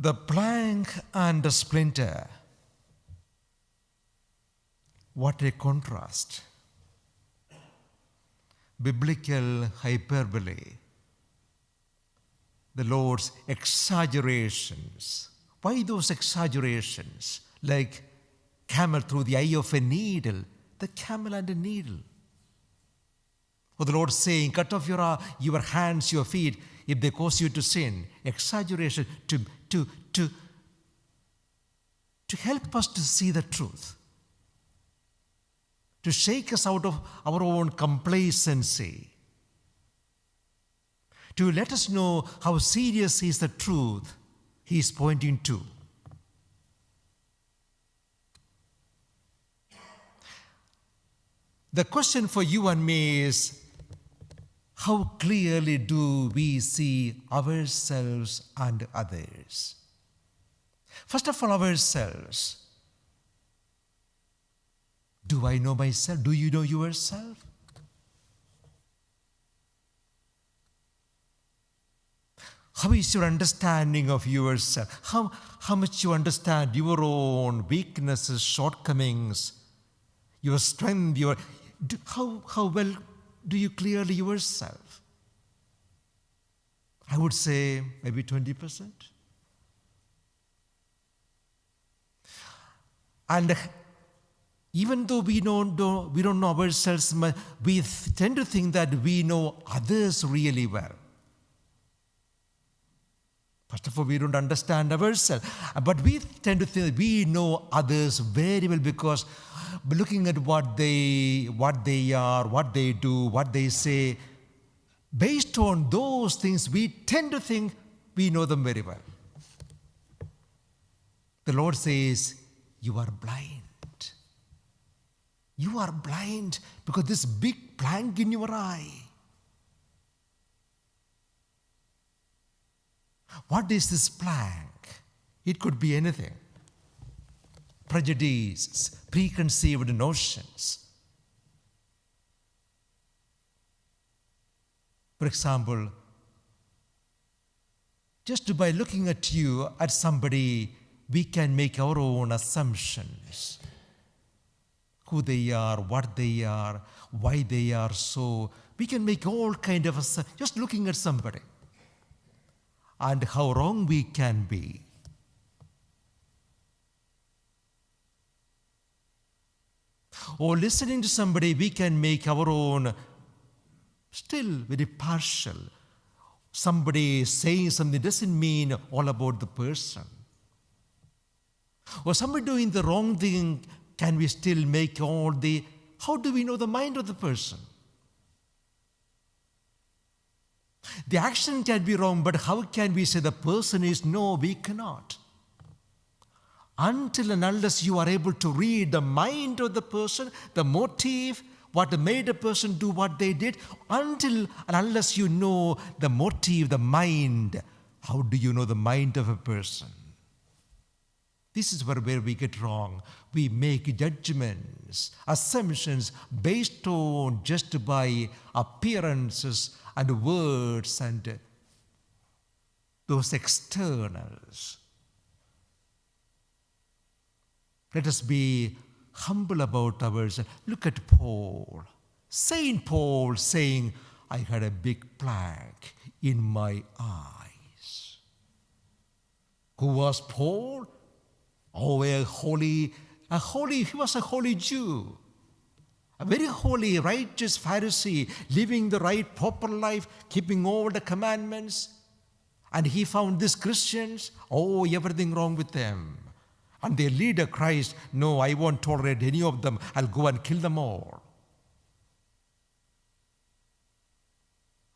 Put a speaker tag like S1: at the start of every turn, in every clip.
S1: The plank and the splinter. What a contrast. Biblical hyperbole. The Lord's exaggerations. Why those exaggerations? Like camel through the eye of a needle. The camel and a needle. Or the Lord saying, cut off your hands, your feet, if they cause you to sin. Exaggeration to help us to see the truth. To shake us out of our own complacency. To let us know how serious is the truth He is pointing to. The question for you and me is, how clearly do we see ourselves and others? First of all, ourselves. Do I know myself? Do you know yourself? How is your understanding of yourself? How much you understand your own weaknesses, shortcomings, your strength, how well do you clearly yourself? I would say maybe 20%. And even though we don't know ourselves, we tend to think that we know others really well. First of all, we don't understand ourselves. But we tend to think that we know others very well because looking at what they are, what they do, what they say, based on those things, we tend to think we know them very well. The Lord says, you are blind. You are blind because this big plank in your eye. What is this plank? It could be anything. Prejudices, preconceived notions. For example, just by looking at you, at somebody, we can make our own assumptions. Who they are, what they are, why they are so. We can make all kind of assumptions just looking at somebody. And how wrong we can be. Or listening to somebody, we can make our own, still very partial. Somebody saying something doesn't mean all about the person. Or somebody doing the wrong thing, can we still make how do we know the mind of the person? The action can be wrong, but how can we say the person is? No, we cannot. Until and unless you are able to read the mind of the person, the motive, what made a person do what they did, until and unless you know the motive, the mind, how do you know the mind of a person? This is where we get wrong. We make judgments, assumptions based on just by appearances and words and those externals. Let us be humble about ourselves. Look at Paul. Saint Paul saying, I had a big plank in my eyes. Who was Paul? Oh, he was a holy Jew. A very holy, righteous Pharisee, living the right, proper life, keeping all the commandments. And he found these Christians, everything wrong with them. And their leader, Christ, no, I won't tolerate any of them. I'll go and kill them all.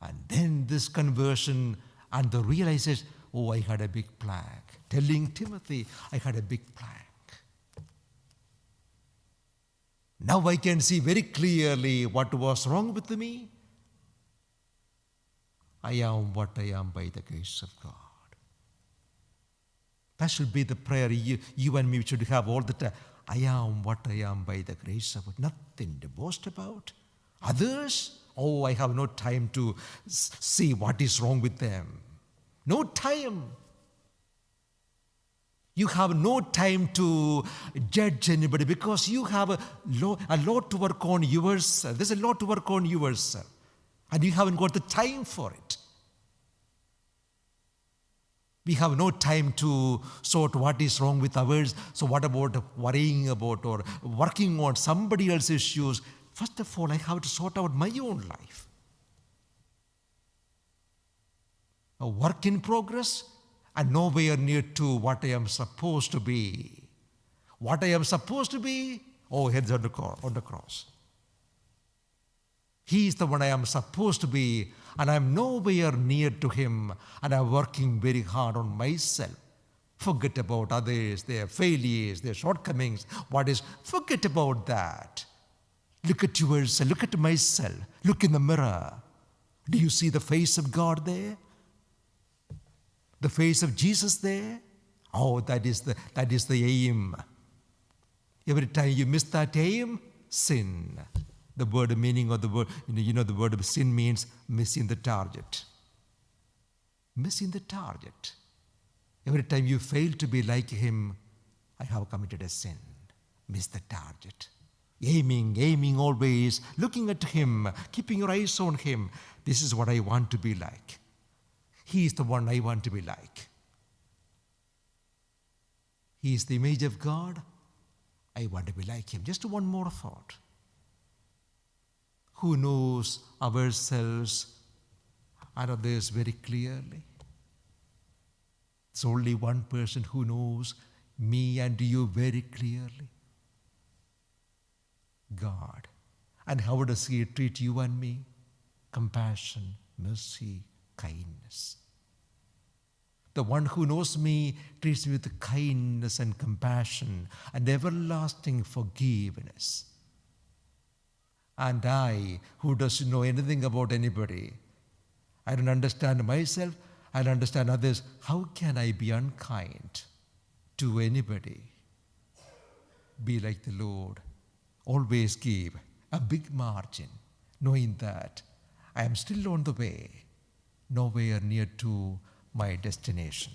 S1: And then this conversion and the realization, I had a big plank. Telling Timothy, I had a big plank. Now I can see very clearly what was wrong with me. I am what I am by the grace of God. That should be the prayer you and me should have all the time. I am what I am by the grace of God. Nothing to boast about. Others, I have no time to see what is wrong with them. No time. You have no time to judge anybody because you have a lot to work on yourself. There's a lot to work on yourself. And you haven't got the time for it. We have no time to sort what is wrong with others. So what about worrying about or working on somebody else's issues? First of all, I have to sort out my own life. A work in progress and nowhere near to what I am supposed to be. What I am supposed to be, heads on the cross. He is the one I am supposed to be, and I am nowhere near to him, and I am working very hard on myself. Forget about others, their failures, their shortcomings. Forget about that. Look at yourself, look at myself, look in the mirror. Do you see the face of God there? The face of Jesus there? That is the aim. Every time you miss that aim, sin. The meaning of the word, the word of sin means missing the target. Missing the target. Every time you fail to be like him, I have committed a sin. Miss the target. Aiming always, looking at him, keeping your eyes on him. This is what I want to be like. He is the one I want to be like. He is the image of God. I want to be like him. Just one more thought. Who knows ourselves and others very clearly? It's only one person who knows me and you very clearly. God. And how does he treat you and me? Compassion, mercy, kindness. The one who knows me treats me with kindness and compassion and everlasting forgiveness. And I, who doesn't know anything about anybody, I don't understand myself, I don't understand others. How can I be unkind to anybody? Be like the Lord. Always give a big margin, knowing that I am still on the way, nowhere near to my destination.